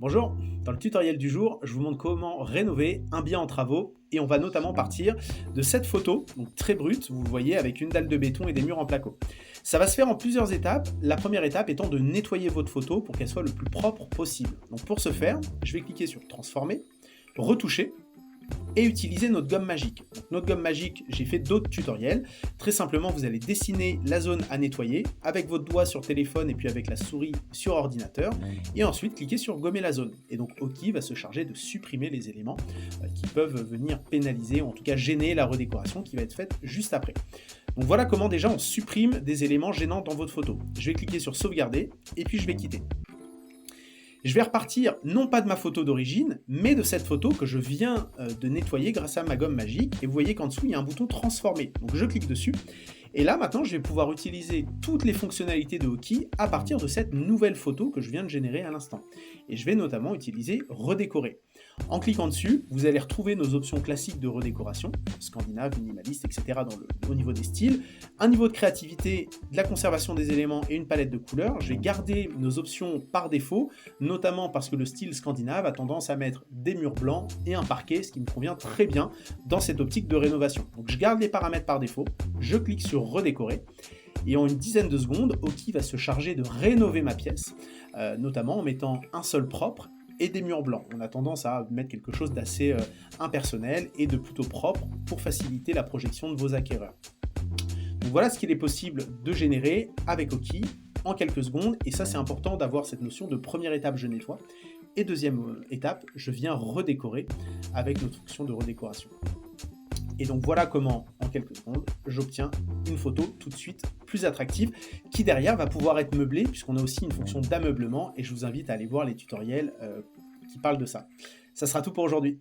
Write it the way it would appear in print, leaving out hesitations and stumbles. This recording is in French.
Bonjour, dans le tutoriel du jour, je vous montre comment rénover un bien en travaux et on va notamment partir de cette photo, donc très brute, vous le voyez, avec une dalle de béton et des murs en placo. Ça va se faire en plusieurs étapes, la première étape étant de nettoyer votre photo pour qu'elle soit le plus propre possible. Donc pour ce faire, je vais cliquer sur Transformer, Retoucher, et utiliser notre gomme magique. Donc, notre gomme magique, j'ai fait d'autres tutoriels. Très simplement, vous allez dessiner la zone à nettoyer avec votre doigt sur téléphone et puis avec la souris sur ordinateur et ensuite cliquer sur gommer la zone. Et donc Oki va se charger de supprimer les éléments qui peuvent venir pénaliser ou en tout cas gêner la redécoration qui va être faite juste après. Donc voilà comment déjà on supprime des éléments gênants dans votre photo. Je vais cliquer sur sauvegarder et puis je vais quitter. Je vais repartir non pas de ma photo d'origine, mais de cette photo que je viens de nettoyer grâce à ma gomme magique. Et vous voyez qu'en dessous, il y a un bouton transformer. Donc je clique dessus. Et là, maintenant, je vais pouvoir utiliser toutes les fonctionnalités de Oki à partir de cette nouvelle photo que je viens de générer à l'instant. Et je vais notamment utiliser redécorer. En cliquant dessus, vous allez retrouver nos options classiques de redécoration, scandinave, minimaliste, etc. Au niveau des styles, un niveau de créativité, de la conservation des éléments et une palette de couleurs. Je vais garder nos options par défaut, notamment parce que le style scandinave a tendance à mettre des murs blancs et un parquet, ce qui me convient très bien dans cette optique de rénovation. Donc je garde les paramètres par défaut, je clique sur redécorer, et en une dizaine de secondes, Oki va se charger de rénover ma pièce, notamment en mettant un sol propre et des murs blancs. On a tendance à mettre quelque chose d'assez impersonnel et de plutôt propre pour faciliter la projection de vos acquéreurs. Donc voilà ce qu'il est possible de générer avec Oki en quelques secondes, et ça c'est important d'avoir cette notion de première étape je nettoie, et deuxième étape je viens redécorer avec notre fonction de redécoration. Et donc voilà comment, en quelques secondes, j'obtiens une photo tout de suite plus attractive, qui derrière va pouvoir être meublée, puisqu'on a aussi une fonction d'ameublement, et je vous invite à aller voir les tutoriels qui parlent de ça. Ça sera tout pour aujourd'hui.